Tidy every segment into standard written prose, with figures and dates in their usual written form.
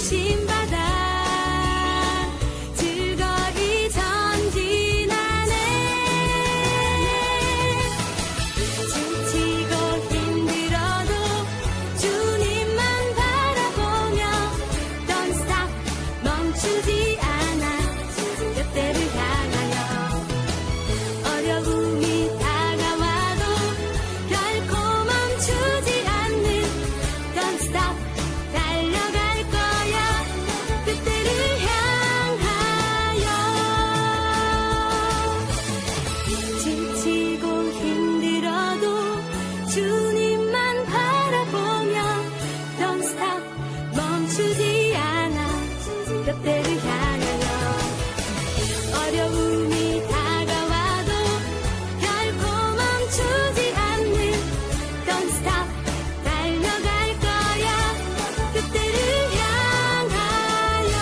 부르심 받아 즐거이 전진하네. 지치고 힘들어도 주님만 바라보며 Don't stop 멈추지 않아 그때를 향하여. 어려움이 다가와도 결코 멈추지 않는 Don't stop 달려갈 거야 그때를 향하여. 지치고 힘들어도 주님만 바라보며 Don't stop 멈추지 않아 그때를 향하여. 어려움이 다가와도 결코 멈추지 않는 Don't stop 달려갈 거야 그때를 향하여.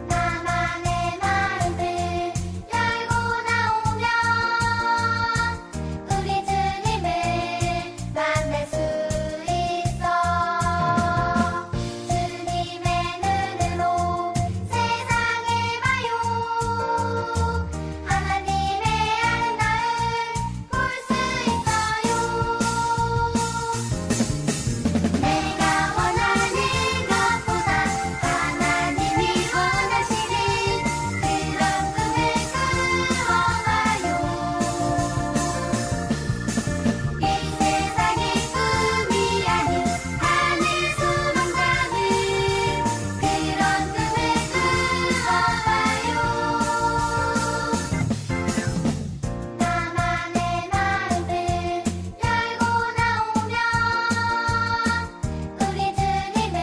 나만의 마음을 열고 나오면 우리 주님을 만날 수 있어. 주님의 눈으로 세상을 봐요. 하나님의 아름다움 볼 수 있어요. 내가 원하는 것보다 하나님이 원하시는 그런 꿈을 꾸어봐요. 이 세상의 꿈이 아닌 하늘 소망 담은 그런 꿈을 꾸어봐요. 나만의 마음을 열고 나오면 우리 주님을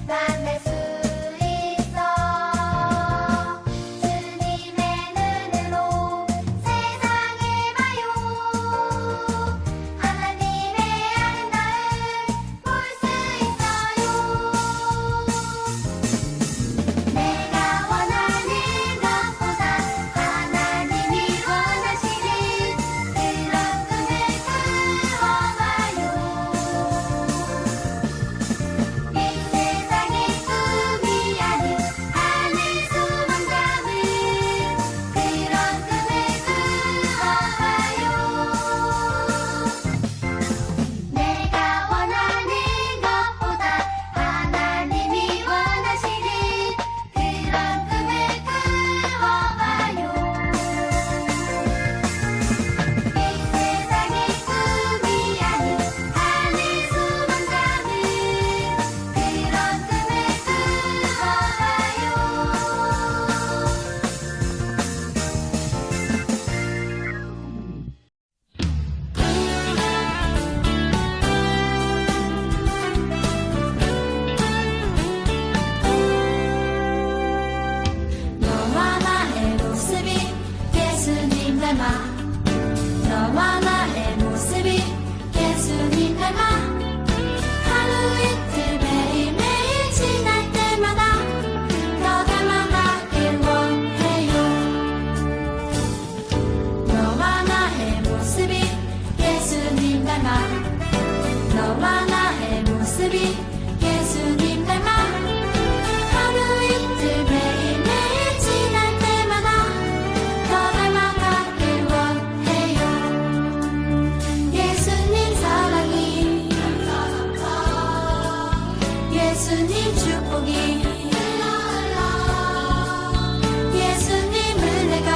만날 수 있어. 주님의 눈으로 세상을 봐요. 하나님의 아름다움 볼 수 있어요. 내가 원하는 것보다 하나님이 원하시는 그런 꿈을 꾸어봐요. 이 세상의 꿈이 아닌 하늘 소망 담은 그런 꿈을 꾸어봐요. 내가 원하는 것보다 하나님이 원하시는 그런 꿈을 꾸어봐요. 이 세상의 꿈이 아닌 하늘 소망 담은 그런 꿈을 너와 나의 모습이 예수님 닮아. 너와 나의 모습이 예수님 닮아. 하루 이틀 매일매일 지날 때마다 더 닮아가길 원해요. 너와 나의 모습이 예수님 닮아. 너와 나의 모습이 예수님 닮아. 하루 이틀 매일매일 지날 때마다 더 닮아가길 원해요. 예수님 사랑이 예수님 축복이 예수님 은혜가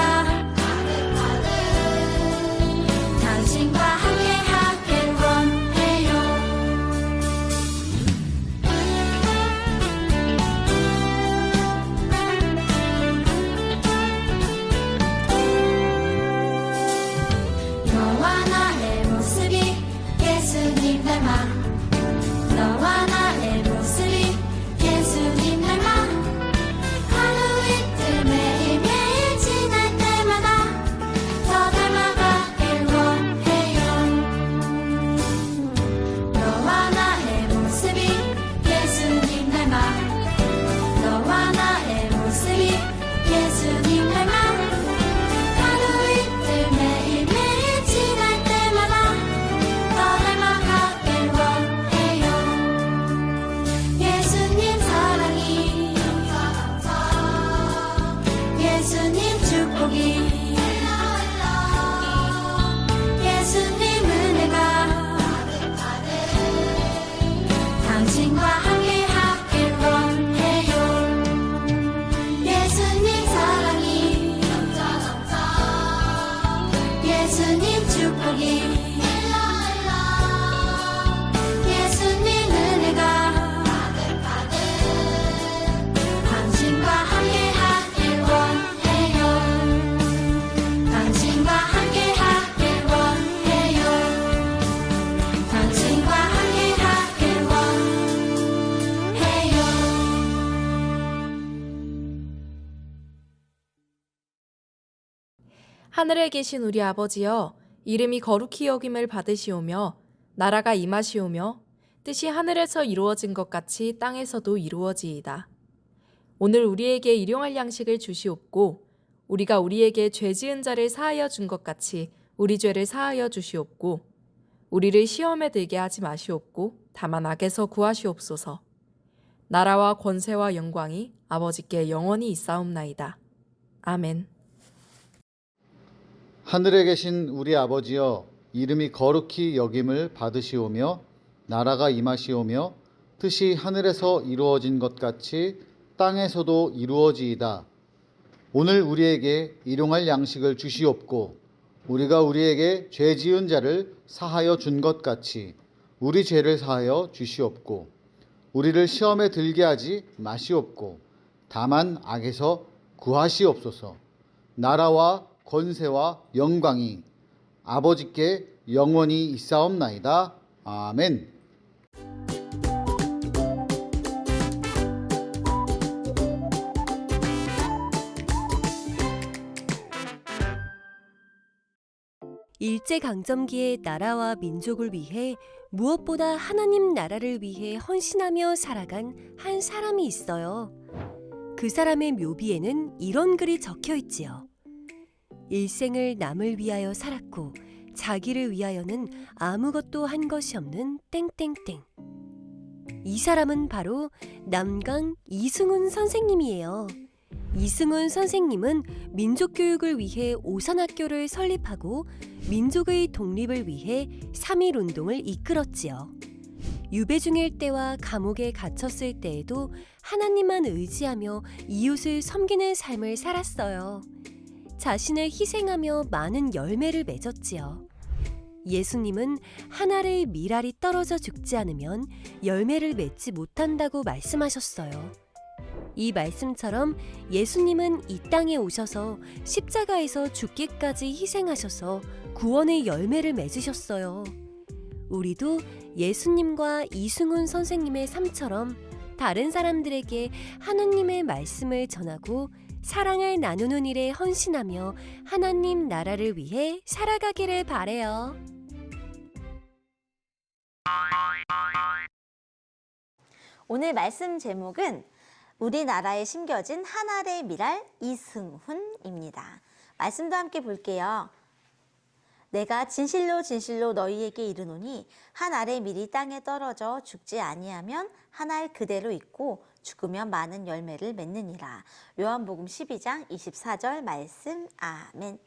당신과 함께하길 원해요. 너와 나의 모습이 예수님 닮아. 너와 나의 모습이 하늘에 계신 우리 아버지여, 이름이 거룩히 여김을 받으시오며 나라가 임하시오며 뜻이 하늘에서 이루어진 것 같이 땅에서도 이루어지이다. 오늘 우리에게 일용할 양식을 주시옵고 우리가 우리에게 죄 지은 자를 사하여 준 것 같이 우리 죄를 사하여 주시옵고 우리를 시험에 들게 하지 마시옵고 다만 악에서 구하시옵소서. 나라와 권세와 영광이 아버지께 영원히 있사옵나이다. 아멘. 하늘에 계신 우리 아버지여, 이름이 거룩히 여김을 받으시오며 나라가 임하시오며 뜻이 하늘에서 이루어진 것 같이 땅에서도 이루어지이다. 오늘 우리에게 일용할 양식을 주시옵고 우리가 우리에게 죄 지은 자를 사하여 준 것 같이 우리 죄를 사하여 주시옵고 우리를 시험에 들게 하지 마시옵고 다만 악에서 구하시옵소서. 나라와 권세와 영광이 아버지께 영원히 있사옵나이다. 아멘. 일제강점기의 나라와 민족을 위해 무엇보다 하나님 나라를 위해 헌신하며 살아간 한 사람이 있어요. 그 사람의 묘비에는 이런 글이 적혀 있지요. 일생을 남을 위하여 살았고 자기를 위하여는 아무것도 한 것이 없는 땡땡땡. 이 사람은 바로 남강 이승훈 선생님이에요. 이승훈 선생님은 민족교육을 위해 오산학교를 설립하고 민족의 독립을 위해 3.1운동을 이끌었지요. 유배중일 때와 감옥에 갇혔을 때에도 하나님만 의지하며 이웃을 섬기는 삶을 살았어요. 자신을 희생하며 많은 열매를 맺었지요. 예수님은 한 알의 밀알이 떨어져 죽지 않으면 열매를 맺지 못한다고 말씀하셨어요. 이 말씀처럼 예수님은 이 땅에 오셔서 십자가에서 죽기까지 희생하셔서 구원의 열매를 맺으셨어요. 우리도 예수님과 이승훈 선생님의 삶처럼 다른 사람들에게 하느님의 말씀을 전하고 사랑을 나누는 일에 헌신하며 하나님 나라를 위해 살아가기를 바래요. 오늘 말씀 제목은 우리나라에 심겨진 한 알의 밀알 이승훈입니다. 말씀도 함께 볼게요. 내가 진실로 진실로 너희에게 이르노니 한 알의 밀이 땅에 떨어져 죽지 아니하면 한 알 그대로 있고 죽으면 많은 열매를 맺느니라. 요한복음 12장 24절 말씀. 아멘.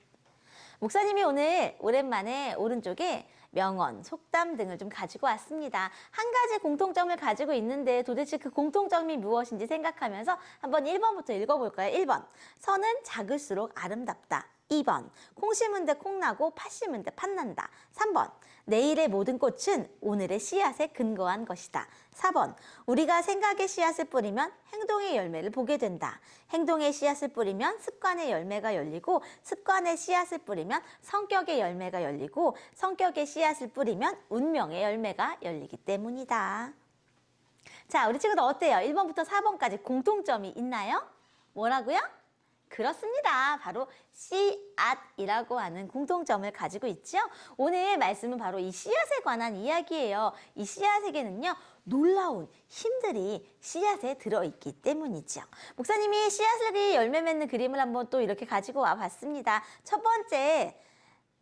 목사님이 오늘 오랜만에 오른쪽에 명언, 속담 등을 좀 가지고 왔습니다. 한 가지 공통점을 가지고 있는데 도대체 그 공통점이 무엇인지 생각하면서 한번 1번부터 읽어볼까요? 1번, 선은 작을수록 아름답다. 2번, 콩 심은 데 콩 나고 팥 심은 데 팥 난다. 3번, 내일의 모든 꽃은 오늘의 씨앗에 근거한 것이다. 4번, 우리가 생각의 씨앗을 뿌리면 행동의 열매를 보게 된다. 행동의 씨앗을 뿌리면 습관의 열매가 열리고 습관의 씨앗을 뿌리면 성격의 열매가 열리고 성격의 씨앗을 뿌리면 운명의 열매가 열리기 때문이다. 자, 우리 친구들 어때요? 1번부터 4번까지 공통점이 있나요? 뭐라고요? 그렇습니다. 바로 씨앗이라고 하는 공통점을 가지고 있죠. 오늘 말씀은 바로 이 씨앗에 관한 이야기예요. 이 씨앗에게는요, 놀라운 힘들이 씨앗에 들어있기 때문이죠. 목사님이 씨앗을 열매 맺는 그림을 한번 또 이렇게 가지고 와봤습니다. 첫 번째,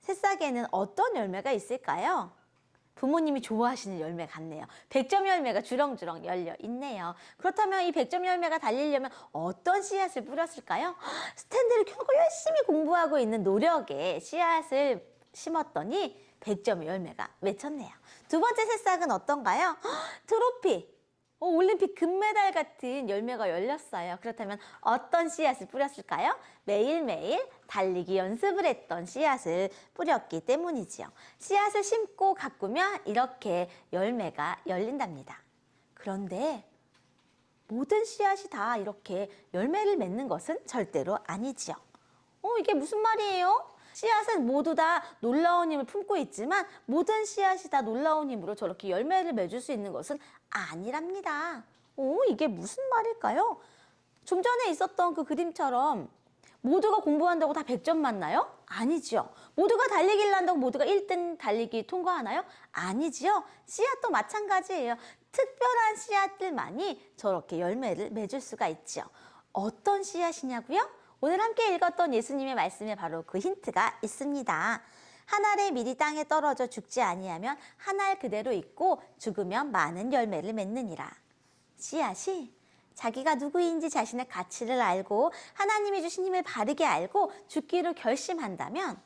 새싹에는 어떤 열매가 있을까요? 부모님이 좋아하시는 열매 같네요. 100점 열매가 주렁주렁 열려 있네요. 그렇다면 이 100점 열매가 달리려면 어떤 씨앗을 뿌렸을까요? 스탠드를 켜놓고 열심히 공부하고 있는 노력에 씨앗을 심었더니 100점의 열매가 맺혔네요. 두 번째 새싹은 어떤가요? 트로피! 올림픽 금메달 같은 열매가 열렸어요. 그렇다면 어떤 씨앗을 뿌렸을까요? 매일매일 달리기 연습을 했던 씨앗을 뿌렸기 때문이지요. 씨앗을 심고 가꾸면 이렇게 열매가 열린답니다. 그런데 모든 씨앗이 다 이렇게 열매를 맺는 것은 절대로 아니지요. 이게 무슨 말이에요? 씨앗은 모두 다 놀라운 힘을 품고 있지만 모든 씨앗이 다 놀라운 힘으로 저렇게 열매를 맺을 수 있는 것은 아니랍니다. 이게 무슨 말일까요? 좀 전에 있었던 그 그림처럼 모두가 공부한다고 다 100점 맞나요? 아니죠. 모두가 달리기를 한다고 모두가 1등 달리기 통과하나요? 아니지요. 씨앗도 마찬가지예요. 특별한 씨앗들만이 저렇게 열매를 맺을 수가 있죠. 어떤 씨앗이냐고요? 오늘 함께 읽었던 예수님의 말씀에 바로 그 힌트가 있습니다. 한 알의 밀이 땅에 떨어져 죽지 아니하면 한 알 그대로 있고 죽으면 많은 열매를 맺느니라. 씨앗이 자기가 누구인지 자신의 가치를 알고 하나님이 주신 힘을 바르게 알고 죽기로 결심한다면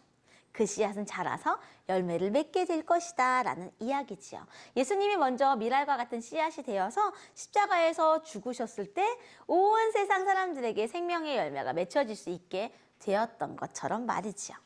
그 씨앗은 자라서 열매를 맺게 될 것이다 라는 이야기지요. 예수님이 먼저 밀알과 같은 씨앗이 되어서 십자가에서 죽으셨을 때 온 세상 사람들에게 생명의 열매가 맺혀질 수 있게 되었던 것처럼 말이지요.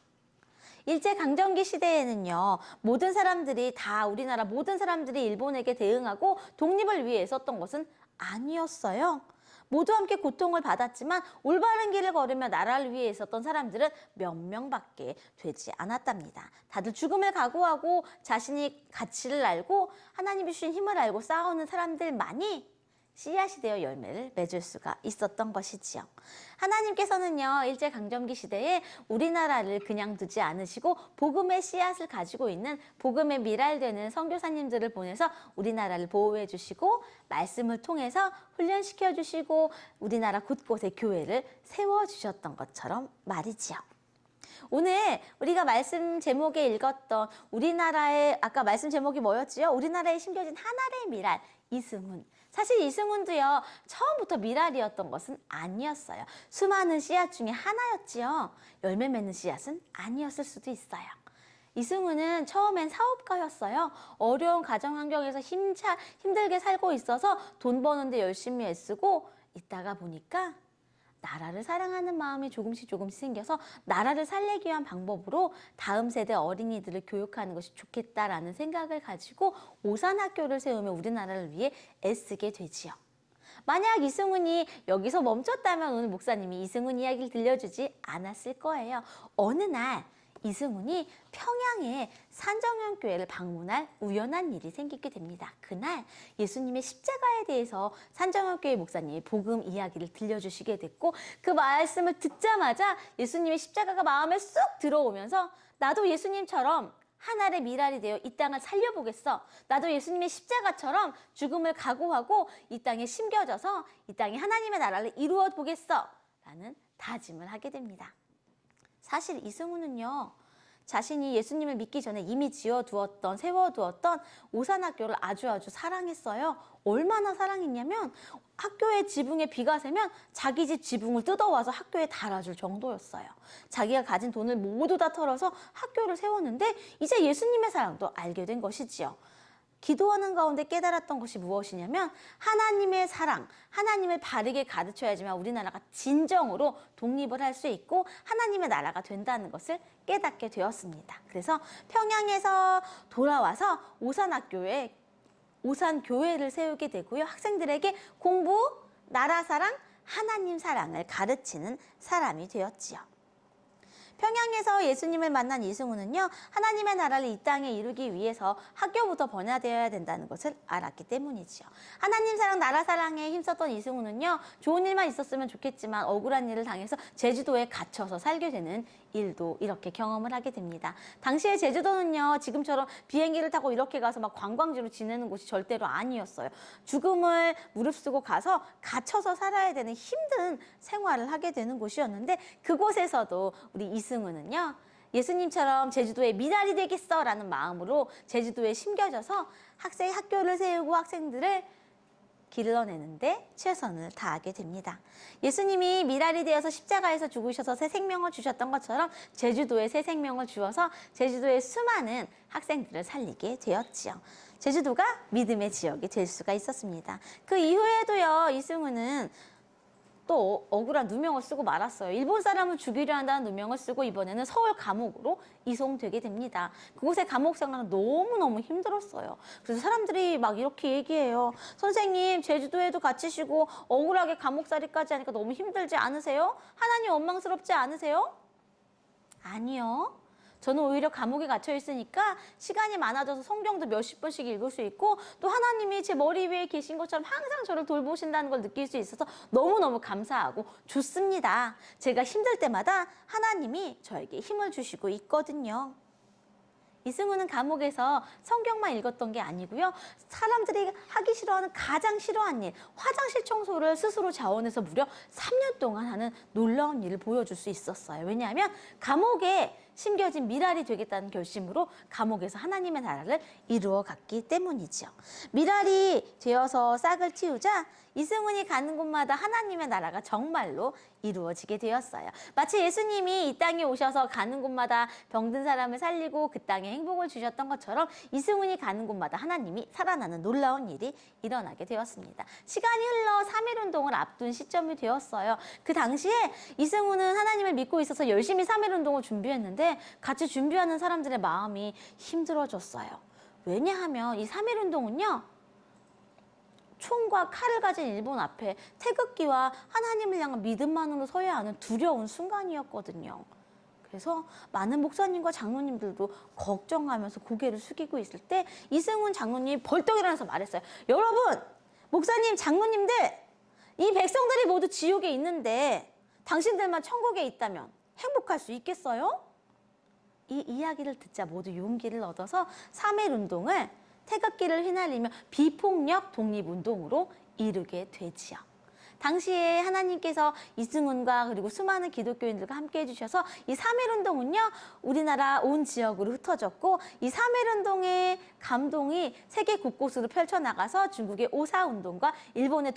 일제강점기 시대에는요, 모든 사람들이 다 우리나라 모든 사람들이 일본에게 대응하고 독립을 위해 썼던 것은 아니었어요. 모두 함께 고통을 받았지만 올바른 길을 걸으며 나라를 위해 있었던 사람들은 몇 명밖에 되지 않았답니다. 다들 죽음을 각오하고 자신이 가치를 알고 하나님이 주신 힘을 알고 싸우는 사람들만이 씨앗이 되어 열매를 맺을 수가 있었던 것이지요. 하나님께서는요, 일제강점기 시대에 우리나라를 그냥 두지 않으시고 복음의 씨앗을 가지고 있는 복음의 밀알되는 선교사님들을 보내서 우리나라를 보호해 주시고 말씀을 통해서 훈련시켜 주시고 우리나라 곳곳에 교회를 세워주셨던 것처럼 말이지요. 오늘 우리가 말씀 제목에 읽었던 우리나라의 아까 말씀 제목이 뭐였지요? 우리나라에 심겨진 하나의 밀알 이승훈. 사실 이승훈도요, 처음부터 밀알이었던 것은 아니었어요. 수많은 씨앗 중에 하나였지요. 열매 맺는 씨앗은 아니었을 수도 있어요. 이승훈은 처음엔 사업가였어요. 어려운 가정 환경에서 힘들게 살고 있어서 돈 버는데 열심히 애쓰고 있다가 보니까 나라를 사랑하는 마음이 조금씩 생겨서 나라를 살리기 위한 방법으로 다음 세대 어린이들을 교육하는 것이 좋겠다라는 생각을 가지고 오산학교를 세우며 우리나라를 위해 애쓰게 되지요. 만약 이승훈이 여기서 멈췄다면 오늘 목사님이 이승훈 이야기를 들려주지 않았을 거예요. 어느 날 이승훈이 평양의 산정연교회를 방문할 우연한 일이 생기게 됩니다. 그날 예수님의 십자가에 대해서 산정연교회 목사님이 복음 이야기를 들려주시게 됐고 그 말씀을 듣자마자 예수님의 십자가가 마음에 쑥 들어오면서 나도 예수님처럼 한 알의 밀알이 되어 이 땅을 살려보겠어. 나도 예수님의 십자가처럼 죽음을 각오하고 이 땅에 심겨져서 이 땅에 하나님의 나라를 이루어 보겠어. 라는 다짐을 하게 됩니다. 사실 이승훈은요, 자신이 예수님을 믿기 전에 이미 세워두었던 오산학교를 아주 사랑했어요. 얼마나 사랑했냐면 학교의 지붕에 비가 새면 자기 집 지붕을 뜯어와서 학교에 달아줄 정도였어요. 자기가 가진 돈을 모두 다 털어서 학교를 세웠는데 이제 예수님의 사랑도 알게 된 것이지요. 기도하는 가운데 깨달았던 것이 무엇이냐면 하나님의 사랑, 하나님을 바르게 가르쳐야지만 우리나라가 진정으로 독립을 할 수 있고 하나님의 나라가 된다는 것을 깨닫게 되었습니다. 그래서 평양에서 돌아와서 오산교회를 세우게 되고요. 학생들에게 공부, 나라 사랑, 하나님 사랑을 가르치는 사람이 되었지요. 평양에서 예수님을 만난 이승훈은요, 하나님의 나라를 이 땅에 이루기 위해서 학교부터 번화되어야 된다는 것을 알았기 때문이지요. 하나님 사랑, 나라 사랑에 힘썼던 이승훈은요, 좋은 일만 있었으면 좋겠지만 억울한 일을 당해서 제주도에 갇혀서 살게 되는 일도 이렇게 경험을 하게 됩니다. 당시에 제주도는요, 지금처럼 비행기를 타고 이렇게 가서 막 관광지로 지내는 곳이 절대로 아니었어요. 죽음을 무릅쓰고 가서 갇혀서 살아야 되는 힘든 생활을 하게 되는 곳이었는데 그곳에서도 우리 이승훈은요, 예수님처럼 제주도에 미랄이 되겠어 라는 마음으로 제주도에 심겨져서 학교를 세우고 학생들을 길러내는데 최선을 다하게 됩니다. 예수님이 미랄이 되어서 십자가에서 죽으셔서 새 생명을 주셨던 것처럼 제주도에 새 생명을 주어서 제주도의 수많은 학생들을 살리게 되었지요. 제주도가 믿음의 지역이 될 수가 있었습니다. 그 이후에도요, 이승훈은 또 억울한 누명을 쓰고 말았어요. 일본 사람을 죽이려 한다는 누명을 쓰고 이번에는 서울 감옥으로 이송되게 됩니다. 그곳의 감옥 생활은 너무너무 힘들었어요. 그래서 사람들이 막 이렇게 얘기해요. 선생님, 제주도에도 갇히시고 억울하게 감옥살이까지 하니까 너무 힘들지 않으세요? 하나님 원망스럽지 않으세요? 아니요. 저는 오히려 감옥에 갇혀 있으니까 시간이 많아져서 성경도 몇십 번씩 읽을 수 있고 또 하나님이 제 머리 위에 계신 것처럼 항상 저를 돌보신다는 걸 느낄 수 있어서 너무너무 감사하고 좋습니다. 제가 힘들 때마다 하나님이 저에게 힘을 주시고 있거든요. 이승우는 감옥에서 성경만 읽었던 게 아니고요. 사람들이 하기 싫어하는 가장 싫어하는 일, 화장실 청소를 스스로 자원해서 무려 3년 동안 하는 놀라운 일을 보여줄 수 있었어요. 왜냐하면 감옥에 심겨진 미랄이 되겠다는 결심으로 감옥에서 하나님의 나라를 이루어 갔기 때문이죠. 미랄이 되어서 싹을 틔우자 이승훈이 가는 곳마다 하나님의 나라가 정말로 이루어지게 되었어요. 마치 예수님이 이 땅에 오셔서 가는 곳마다 병든 사람을 살리고 그 땅에 행복을 주셨던 것처럼 이승훈이 가는 곳마다 하나님이 살아나는 놀라운 일이 일어나게 되었습니다. 시간이 흘러 3.1운동을 앞둔 시점이 되었어요. 그 당시에 이승훈은 하나님을 믿고 있어서 열심히 3.1운동을 준비했는데 같이 준비하는 사람들의 마음이 힘들어졌어요. 왜냐하면 이 3.1운동은요. 총과 칼을 가진 일본 앞에 태극기와 하나님을 향한 믿음만으로 서야 하는 두려운 순간이었거든요. 그래서 많은 목사님과 장로님들도 걱정하면서 고개를 숙이고 있을 때 이승훈 장로님이 벌떡 일어나서 말했어요. 여러분, 목사님, 장로님들, 이 백성들이 모두 지옥에 있는데 당신들만 천국에 있다면 행복할 수 있겠어요? 이 이야기를 듣자 모두 용기를 얻어서 3.1운동을 태극기를 휘날리며 비폭력 독립운동으로 이루게 되지요. 당시에 하나님께서 이승훈과 그리고 수많은 기독교인들과 함께 해주셔서 이 3.1운동은요. 우리나라 온 지역으로 흩어졌고 이 3.1운동의 감동이 세계 곳곳으로 펼쳐나가서 중국의 오사운동과 일본의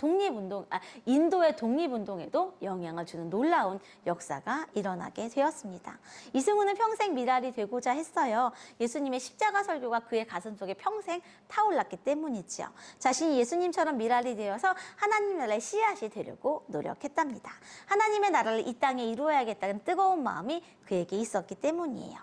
인도의 독립운동에도 영향을 주는 놀라운 역사가 일어나게 되었습니다. 이승훈은 평생 미랄이 되고자 했어요. 예수님의 십자가 설교가 그의 가슴속에 평생 타올랐기 때문이지요. 자신이 예수님처럼 미랄이 되어서 하나님 나라의 씨앗이 되려고 노력했답니다. 하나님의 나라를 이 땅에 이루어야겠다는 뜨거운 마음이 그에게 있었기 때문이에요.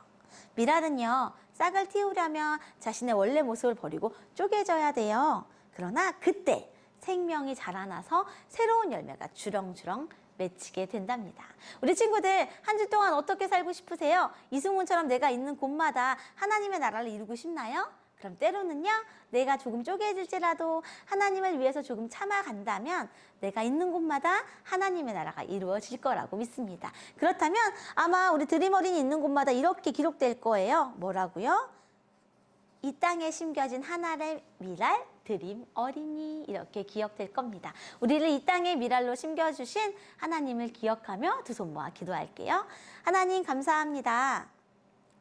미랄은요, 싹을 틔우려면 자신의 원래 모습을 버리고 쪼개져야 돼요. 그러나 그때 생명이 자라나서 새로운 열매가 주렁주렁 맺히게 된답니다. 우리 친구들, 한 주 동안 어떻게 살고 싶으세요? 이승훈처럼 내가 있는 곳마다 하나님의 나라를 이루고 싶나요? 그럼 때로는요, 내가 조금 쪼개질지라도 하나님을 위해서 조금 참아간다면 내가 있는 곳마다 하나님의 나라가 이루어질 거라고 믿습니다. 그렇다면 아마 우리 드림 어린이 있는 곳마다 이렇게 기록될 거예요. 뭐라고요? 이 땅에 심겨진 하나의 미랄, 드림 어린이, 이렇게 기억될 겁니다. 우리를 이 땅의 미랄로 심겨주신 하나님을 기억하며 두 손 모아 기도할게요. 하나님 감사합니다.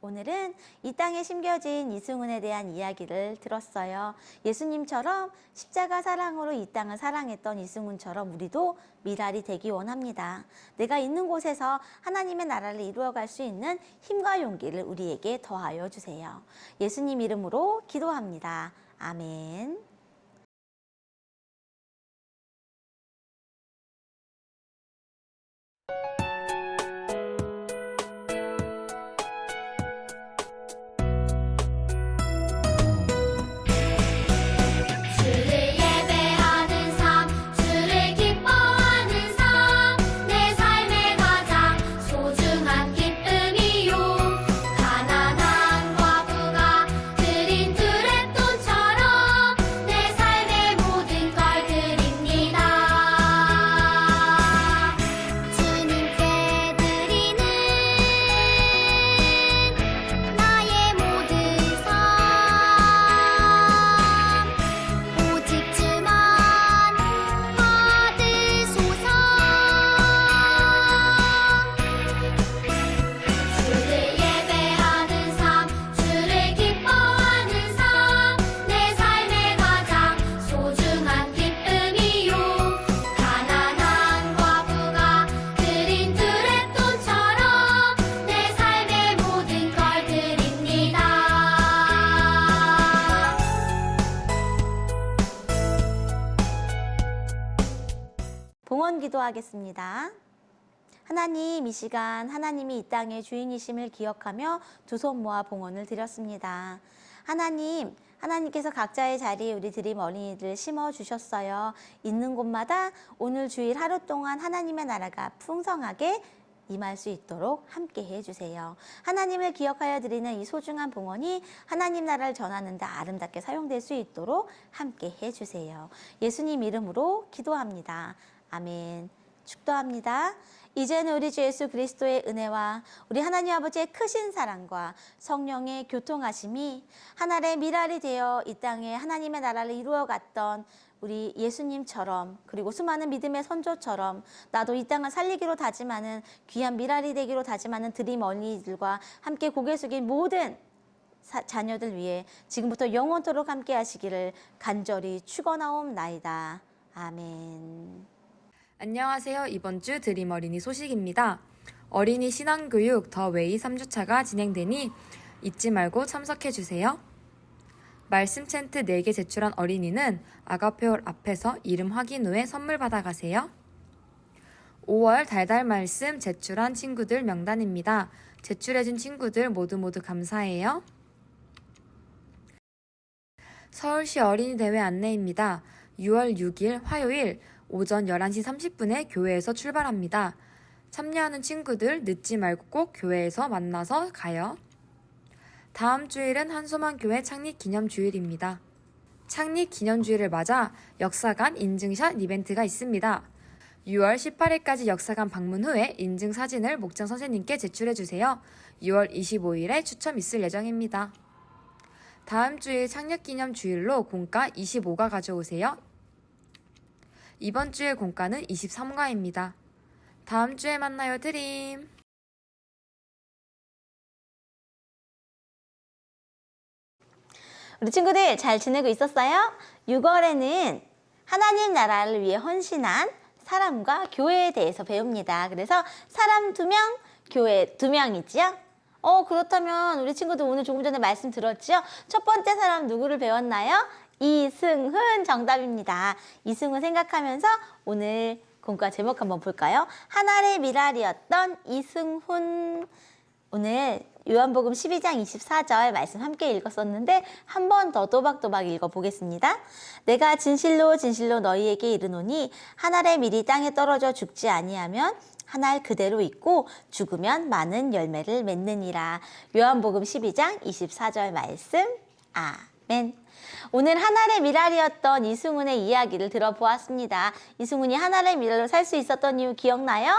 오늘은 이 땅에 심겨진 이승훈에 대한 이야기를 들었어요. 예수님처럼 십자가 사랑으로 이 땅을 사랑했던 이승훈처럼 우리도 미랄이 되기 원합니다. 내가 있는 곳에서 하나님의 나라를 이루어갈 수 있는 힘과 용기를 우리에게 더하여 주세요. 예수님 이름으로 기도합니다. 아멘. 주를 예배하는 삶, 주를 기뻐하는 삶, 내 삶의 가장 소중한 기쁨이요. 가난한 과부가 드린 두랩돈처럼 내 삶의 모든 걸 드립니다. 주님께 드리는 나의 모든 삶, 오직 주만 받으소서. 주를 예배하는 삶, 주를 기뻐하는 삶, 내 삶의 가장 소중한 기쁨이요. 가난한 과부가 드린 두랩돈처럼 내 삶의 모든 걸 드립니다. 봉헌 기도하겠습니다. 하나님, 이 시간 하나님이 이 땅의 주인이심을 기억하며 두 손 모아 봉헌을 드렸습니다. 하나님, 하나님께서 각자의 자리에 우리 드림 어린이들을 심어주셨어요. 있는 곳마다 오늘 주일 하루 동안 하나님의 나라가 풍성하게 임할 수 있도록 함께 해주세요. 하나님을 기억하여 드리는 이 소중한 봉헌이 하나님 나라를 전하는 데 아름답게 사용될 수 있도록 함께 해주세요. 예수님 이름으로 기도합니다. 아멘. 축도합니다. 이제는 우리 주 예수 그리스도의 은혜와 우리 하나님 아버지의 크신 사랑과 성령의 교통하심이 하나의 미랄이 되어 이 땅에 하나님의 나라를 이루어갔던 우리 예수님처럼, 그리고 수많은 믿음의 선조처럼 나도 이 땅을 살리기로 다짐하는 귀한 미랄이 되기로 다짐하는 드림 어린이들과 함께 고개 숙인 모든 자녀들 위해 지금부터 영원토록 함께 하시기를 간절히 축원하옵나이다. 아멘. 안녕하세요. 이번 주 드림 어린이 소식입니다. 어린이 신앙교육 더 웨이 3주차가 진행되니 잊지 말고 참석해주세요. 말씀 챈트 4개 제출한 어린이는 아가페올 앞에서 이름 확인 후에 선물 받아가세요. 5월 달달 말씀 제출한 친구들 명단입니다. 제출해준 친구들 모두 감사해요. 서울시 어린이 대회 안내입니다. 6월 6일 화요일 오전 11시 30분에 교회에서 출발합니다. 참여하는 친구들 늦지 말고 꼭 교회에서 만나서 가요. 다음 주일은 한소만교회 창립기념주일입니다. 창립기념주일을 맞아 역사관 인증샷 이벤트가 있습니다. 6월 18일까지 역사관 방문 후에 인증사진을 목장 선생님께 제출해주세요. 6월 25일에 추첨 있을 예정입니다. 다음 주일 창립기념주일로 공과 25가 가져오세요. 이번 주일 공과는 23과입니다. 다음 주에 만나요, 드림. 우리 친구들 잘 지내고 있었어요? 6월에는 하나님 나라를 위해 헌신한 사람과 교회에 대해서 배웁니다. 그래서 사람 2명, 교회 2명이지요? 그렇다면 우리 친구들 오늘 조금 전에 말씀 들었죠? 첫 번째 사람 누구를 배웠나요? 이승훈 정답입니다. 이승훈 생각하면서 오늘 공과 제목 한번 볼까요? 하나의 미랄이었던 이승훈. 오늘 요한복음 12장 24절 말씀 함께 읽었었는데 한 번 더 또박또박 읽어보겠습니다. 내가 진실로 진실로 너희에게 이르노니 한 알의 밀이 땅에 떨어져 죽지 아니하면 한 알 그대로 있고 죽으면 많은 열매를 맺느니라. 요한복음 12장 24절 말씀. 아멘. 오늘 한 알의 미랄이었던 이승훈의 이야기를 들어보았습니다. 이승훈이 한 알의 미랄로 살 수 있었던 이유 기억나요?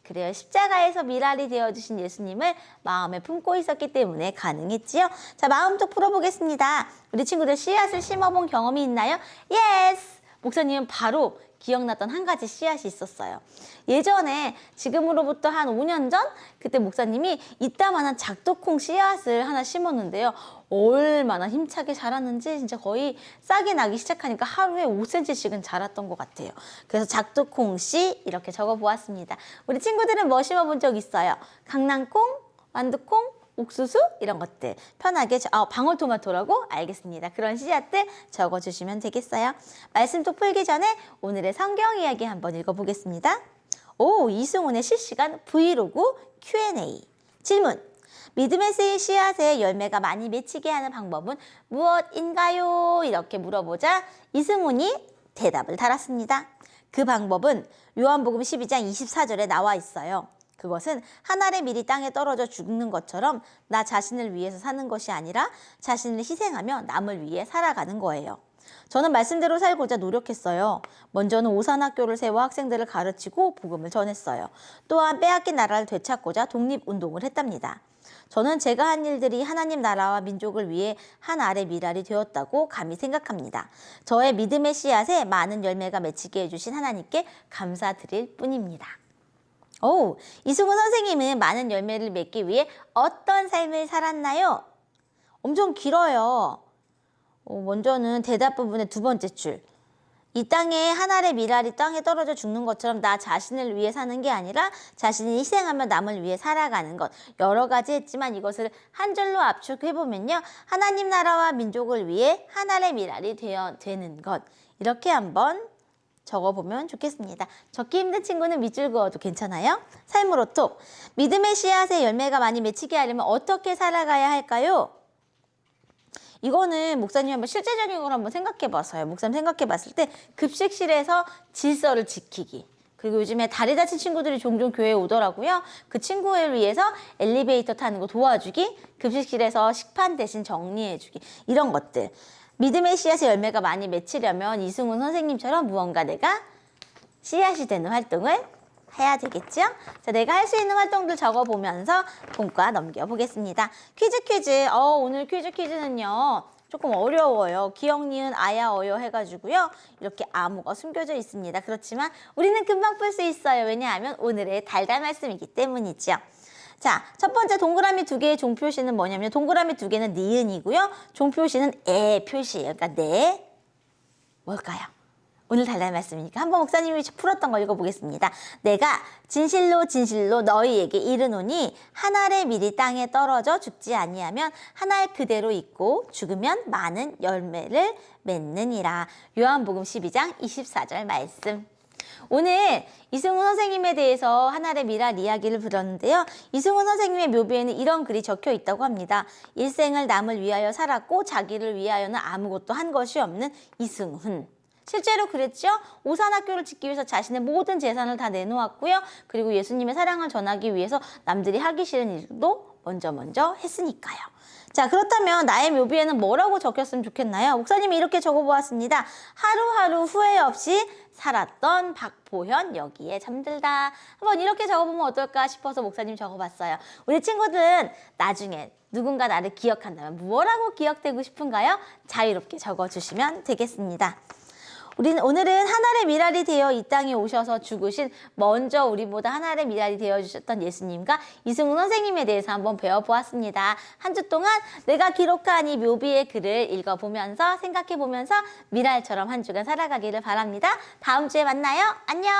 그래요. 십자가에서 미랄이 되어주신 예수님을 마음에 품고 있었기 때문에 가능했지요. 자, 마음속 풀어보겠습니다. 우리 친구들 씨앗을 심어본 경험이 있나요? 예스! 목사님은 바로 기억났던 한 가지 씨앗이 있었어요. 예전에 지금으로부터 한 5년 전 그때 목사님이 이따만한 작두콩 씨앗을 하나 심었는데요. 얼마나 힘차게 자랐는지 진짜 거의 싹이 나기 시작하니까 하루에 5cm씩은 자랐던 것 같아요. 그래서 작두콩 씨 이렇게 적어보았습니다. 우리 친구들은 뭐 심어본 적 있어요? 강낭콩, 완두콩, 옥수수 이런 것들 편하게 방울토마토라고 알겠습니다. 그런 씨앗들 적어주시면 되겠어요. 말씀 또 풀기 전에 오늘의 성경 이야기 한번 읽어보겠습니다. 이승훈의 실시간 브이로그 Q&A. 질문. 믿음에 쓰인 씨앗에 열매가 많이 맺히게 하는 방법은 무엇인가요? 이렇게 물어보자 이승훈이 대답을 달았습니다. 그 방법은 요한복음 12장 24절에 나와 있어요. 그것은 한 알의 밀이 땅에 떨어져 죽는 것처럼 나 자신을 위해서 사는 것이 아니라 자신을 희생하며 남을 위해 살아가는 거예요. 저는 말씀대로 살고자 노력했어요. 먼저는 오산학교를 세워 학생들을 가르치고 복음을 전했어요. 또한 빼앗긴 나라를 되찾고자 독립운동을 했답니다. 저는 제가 한 일들이 하나님 나라와 민족을 위해 한 알의 미랄이 되었다고 감히 생각합니다. 저의 믿음의 씨앗에 많은 열매가 맺히게 해주신 하나님께 감사드릴 뿐입니다. 이승훈 선생님은 많은 열매를 맺기 위해 어떤 삶을 살았나요? 엄청 길어요. 먼저는 대답 부분의 두 번째 줄. 이 땅에 한 알의 미랄이 땅에 떨어져 죽는 것처럼 나 자신을 위해 사는 게 아니라 자신이 희생하며 남을 위해 살아가는 것. 여러 가지 했지만 이것을 한 줄로 압축해보면요. 하나님 나라와 민족을 위해 한 알의 미랄이 되는 것. 이렇게 한번 적어보면 좋겠습니다. 적기 힘든 친구는 밑줄 그어도 괜찮아요? 삶으로 톡. 믿음의 씨앗에 열매가 많이 맺히게 하려면 어떻게 살아가야 할까요? 이거는 목사님 한번 실제적인 걸 한번 생각해 봐서요. 목사님 생각해 봤을 때 급식실에서 질서를 지키기. 그리고 요즘에 다리 다친 친구들이 종종 교회에 오더라고요. 그 친구를 위해서 엘리베이터 타는 거 도와주기, 급식실에서 식판 대신 정리해주기, 이런 것들. 믿음의 씨앗의 열매가 많이 맺히려면 이승훈 선생님처럼 무언가 내가 씨앗이 되는 활동을 해야 되겠죠? 자, 내가 할 수 있는 활동들 적어보면서 본과 넘겨보겠습니다. 퀴즈. 오늘 퀴즈는요. 조금 어려워요. 기억, 니은, 아야, 어여 해가지고요. 이렇게 암호가 숨겨져 있습니다. 그렇지만 우리는 금방 풀 수 있어요. 왜냐하면 오늘의 달달 말씀이기 때문이죠. 자, 첫 번째 동그라미 2개의 종표시는 뭐냐면 동그라미 2개는 니은이고요. 종표시는 에 표시예요. 그러니까 네, 뭘까요? 오늘 달달 말씀이니까 한번 목사님이 풀었던 거 읽어보겠습니다. 내가 진실로 너희에게 이르노니 한 알의 밀이 땅에 떨어져 죽지 아니하면 한 알 그대로 있고 죽으면 많은 열매를 맺느니라. 요한복음 12장 24절 말씀. 오늘 이승훈 선생님에 대해서 한 알의 밀알 이야기를 들었는데요. 이승훈 선생님의 묘비에는 이런 글이 적혀 있다고 합니다. 일생을 남을 위하여 살았고 자기를 위하여는 아무것도 한 것이 없는 이승훈. 실제로 그랬죠. 오산학교를 짓기 위해서 자신의 모든 재산을 다 내놓았고요. 그리고 예수님의 사랑을 전하기 위해서 남들이 하기 싫은 일도 먼저 했으니까요. 자, 그렇다면 나의 묘비에는 뭐라고 적혔으면 좋겠나요? 목사님이 이렇게 적어보았습니다. 하루하루 후회 없이 살았던 박보현 여기에 잠들다. 한번 이렇게 적어보면 어떨까 싶어서 목사님 적어봤어요. 우리 친구들은 나중에 누군가 나를 기억한다면 뭐라고 기억되고 싶은가요? 자유롭게 적어주시면 되겠습니다. 우리는 오늘은 한 알의 밀알이 되어 이 땅에 오셔서 죽으신 먼저 우리보다 한 알의 밀알이 되어주셨던 예수님과 이승훈 선생님에 대해서 한번 배워보았습니다. 한 주 동안 내가 기록한 이 묘비의 글을 읽어보면서 생각해보면서 밀알처럼 한 주간 살아가기를 바랍니다. 다음 주에 만나요. 안녕.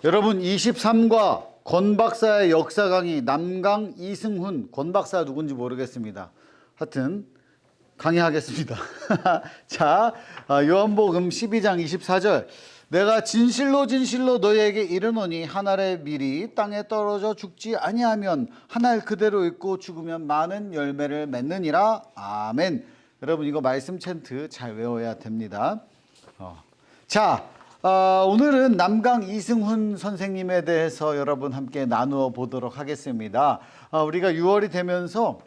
여러분 23과 권 박사의 역사 강의 남강 이승훈, 권 박사 누군지 모르겠습니다. 하여튼 강의하겠습니다. 자, 요한복음 12장 24절. 내가 진실로 너희에게 이르노니 한 알의 밀이 땅에 떨어져 죽지 아니하면 한 알 그대로 있고 죽으면 많은 열매를 맺느니라. 아멘. 여러분 이거 말씀 챈트 잘 외워야 됩니다. 자, 오늘은 남강 이승훈 선생님에 대해서 여러분 함께 나누어 보도록 하겠습니다. 우리가 6월이 되면서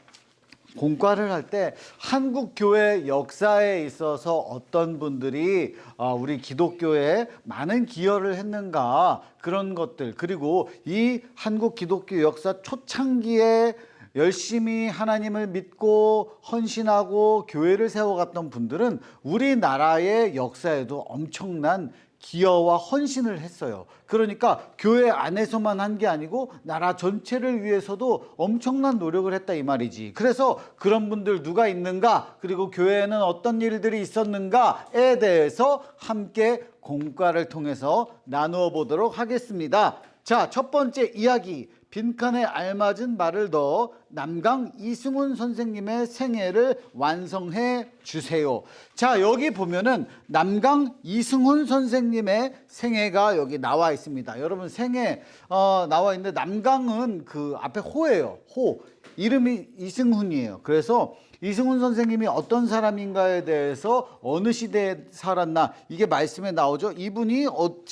공과를 할 때 한국 교회 역사에 있어서 어떤 분들이 우리 기독교에 많은 기여를 했는가, 그런 것들, 그리고 이 한국 기독교 역사 초창기에 열심히 하나님을 믿고 헌신하고 교회를 세워갔던 분들은 우리나라의 역사에도 엄청난 기여와 헌신을 했어요. 그러니까 교회 안에서만 한 게 아니고 나라 전체를 위해서도 엄청난 노력을 했다 이 말이지. 그래서 그런 분들 누가 있는가, 그리고 교회에는 어떤 일들이 있었는가에 대해서 함께 공과를 통해서 나누어 보도록 하겠습니다. 자, 첫 번째 이야기, 빈칸에 알맞은 말을 넣어 남강 이승훈 선생님의 생애를 완성해 주세요. 자, 여기 보면은 남강 이승훈 선생님의 생애가 여기 나와 있습니다. 여러분 생애 나와 있는데 남강은 그 앞에 호예요. 호. 이름이 이승훈이에요. 그래서 이승훈 선생님이 어떤 사람인가에 대해서 어느 시대에 살았나 이게 말씀에 나오죠. 이분이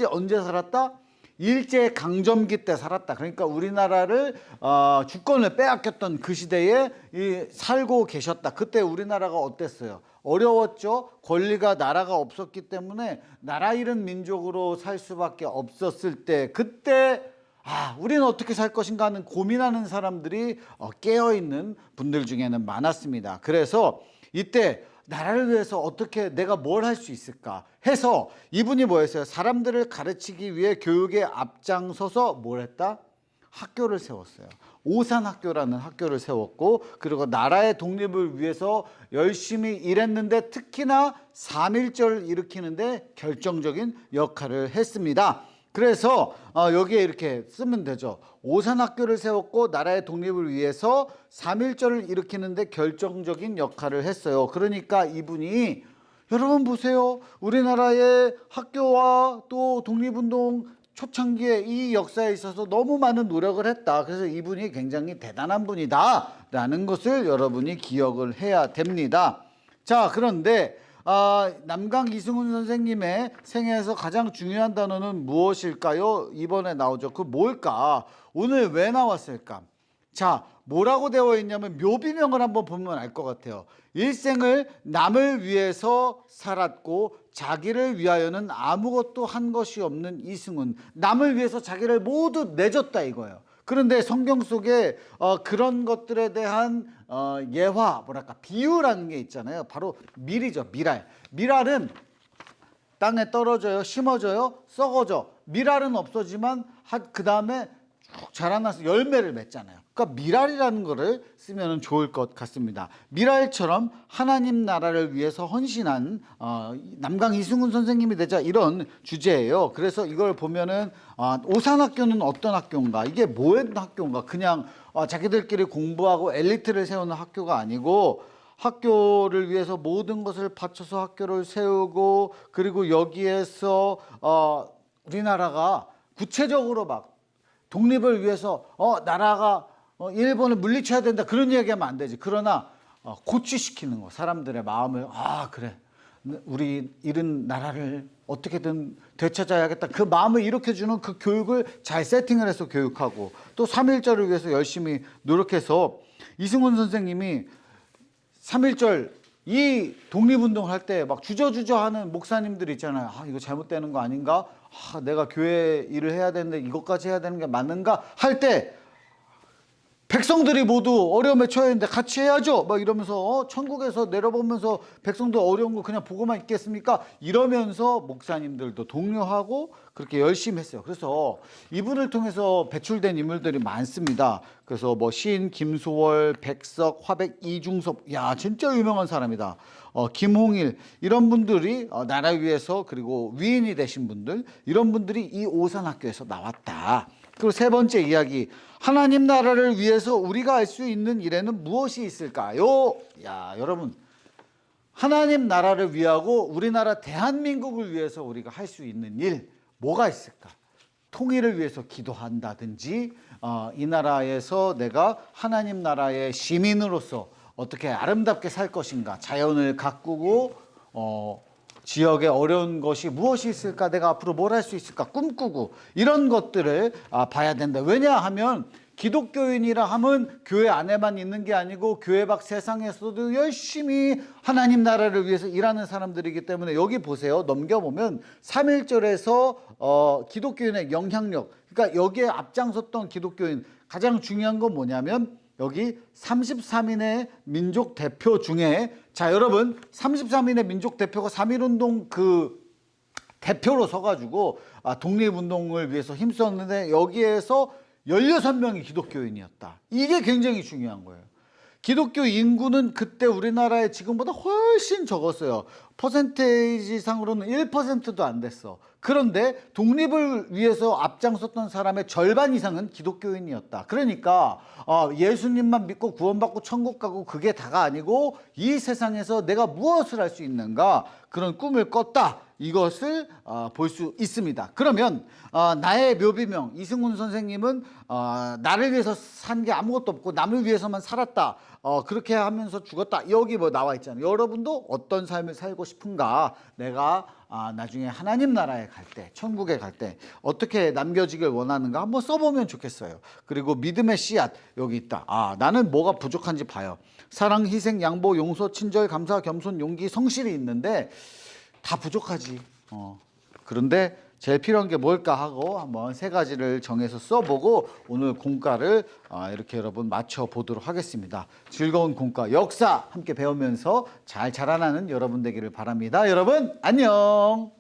언제 살았다? 일제 강점기 때 살았다. 그러니까 우리나라를 주권을 빼앗겼던 그 시대에 살고 계셨다. 그때 우리나라가 어땠어요? 어려웠죠. 권리가 나라가 없었기 때문에 나라 잃은 민족으로 살 수밖에 없었을 때, 그때 우리는 어떻게 살 것인가 하는 고민하는 사람들이 깨어있는 분들 중에는 많았습니다. 그래서 이때 나라를 위해서 어떻게 내가 뭘 할 수 있을까 해서 이분이 뭐였어요? 사람들을 가르치기 위해 교육에 앞장서서 뭘 했다? 학교를 세웠어요. 오산학교라는 학교를 세웠고, 그리고 나라의 독립을 위해서 열심히 일했는데 특히나 3.1절을 일으키는데 결정적인 역할을 했습니다. 그래서 여기에 이렇게 쓰면 되죠. 오산학교를 세웠고 나라의 독립을 위해서 3.1절을 일으키는데 결정적인 역할을 했어요. 그러니까 이분이, 여러분 보세요. 우리나라의 학교와 또 독립운동 초창기에 이 역사에 있어서 너무 많은 노력을 했다. 그래서 이분이 굉장히 대단한 분이다 라는 것을 여러분이 기억을 해야 됩니다. 자, 그런데 남강 이승훈 선생님의 생애에서 가장 중요한 단어는 무엇일까요? 이번에 나오죠. 그 뭘까? 오늘 왜 나왔을까? 자, 뭐라고 되어 있냐면 묘비명을 한번 보면 알 것 같아요. 일생을 남을 위해서 살았고 자기를 위하여는 아무것도 한 것이 없는 이승훈. 남을 위해서 자기를 모두 내줬다 이거예요. 그런데 성경 속에 그런 것들에 대한 예화, 뭐랄까 비유라는 게 있잖아요. 바로 밀이죠. 밀알은 땅에 떨어져요, 심어져요, 썩어져. 밀알은 없어지만 그 다음에 쭉 자라나서 열매를 맺잖아요. 그러니까 밀알이라는 거를 쓰면 좋을 것 같습니다. 밀알처럼 하나님 나라를 위해서 헌신한 남강 이승훈 선생님이 되자, 이런 주제예요. 그래서 이걸 보면은 오산학교는 어떤 학교인가, 이게 뭐의 학교인가, 그냥 자기들끼리 공부하고 엘리트를 세우는 학교가 아니고 학교를 위해서 모든 것을 바쳐서 학교를 세우고, 그리고 여기에서 우리나라가 구체적으로 막 독립을 위해서 나라가 일본을 물리쳐야 된다, 그런 얘기하면 안 되지. 그러나 고취시키는 거, 사람들의 마음을, 그래, 우리 잃은 나라를 어떻게든 되찾아야겠다, 그 마음을 일으켜주는 그 교육을 잘 세팅을 해서 교육하고, 또 3.1절을 위해서 열심히 노력해서 이승훈 선생님이 3.1절 이 독립운동을 할 때 막 주저주저 하는 목사님들 있잖아요. 이거 잘못되는 거 아닌가? 내가 교회 일을 해야 되는데 이것까지 해야 되는 게 맞는가? 할 때 백성들이 모두 어려움에 처해 있는데 같이 해야죠 막 이러면서 천국에서 내려보면서 백성들 어려운 거 그냥 보고만 있겠습니까? 이러면서 목사님들도 독려하고 그렇게 열심히 했어요. 그래서 이분을 통해서 배출된 인물들이 많습니다. 그래서 뭐 시인 김소월, 백석, 화백, 이중섭, 야 진짜 유명한 사람이다. 김홍일, 이런 분들이 나라를 위해서, 그리고 위인이 되신 분들, 이런 분들이 이 오산학교에서 나왔다. 그리고 세 번째 이야기, 하나님 나라를 위해서 우리가 할 수 있는 일에는 무엇이 있을까요? 야, 여러분, 하나님 나라를 위하고 우리나라 대한민국을 위해서 우리가 할 수 있는 일 뭐가 있을까? 통일을 위해서 기도한다든지, 이 나라에서 내가 하나님 나라의 시민으로서 어떻게 아름답게 살 것인가, 자연을 가꾸고 지역에 어려운 것이 무엇이 있을까, 내가 앞으로 뭘 할 수 있을까 꿈꾸고, 이런 것들을 봐야 된다. 왜냐하면 기독교인이라 하면 교회 안에만 있는 게 아니고 교회 밖 세상에서도 열심히 하나님 나라를 위해서 일하는 사람들이기 때문에, 여기 보세요. 넘겨보면 3.1절에서 기독교인의 영향력, 그러니까 여기에 앞장섰던 기독교인, 가장 중요한 건 뭐냐면 여기 33인의 민족 대표 중에, 자 여러분, 33인의 민족 대표가 3.1운동 그 대표로 서가지고 독립운동을 위해서 힘썼는데, 여기에서 16명이 기독교인이었다. 이게 굉장히 중요한 거예요. 기독교 인구는 그때 우리나라에 지금보다 훨씬 적었어요. 퍼센테이지 상으로는 1%도 안 됐어. 그런데 독립을 위해서 앞장섰던 사람의 절반 이상은 기독교인이었다. 그러니까 예수님만 믿고 구원받고 천국 가고 그게 다가 아니고, 이 세상에서 내가 무엇을 할 수 있는가, 그런 꿈을 꿨다. 이것을 볼 수 있습니다. 그러면 나의 묘비명, 이승훈 선생님은 나를 위해서 산 게 아무것도 없고 남을 위해서만 살았다, 그렇게 하면서 죽었다, 여기 뭐 나와 있잖아요. 여러분도 어떤 삶을 살고 싶은가, 내가 나중에 하나님 나라에 갈 때, 천국에 갈 때 어떻게 남겨지길 원하는가 한번 써보면 좋겠어요. 그리고 믿음의 씨앗 여기 있다. 나는 뭐가 부족한지 봐요. 사랑, 희생, 양보, 용서, 친절, 감사, 겸손, 용기, 성실이 있는데 다 부족하지. 그런데 제일 필요한 게 뭘까 하고 한번 세 가지를 정해서 써보고 오늘 공과를 이렇게 여러분 맞춰보도록 하겠습니다. 즐거운 공과 역사 함께 배우면서 잘 자라나는 여러분 되기를 바랍니다. 여러분 안녕.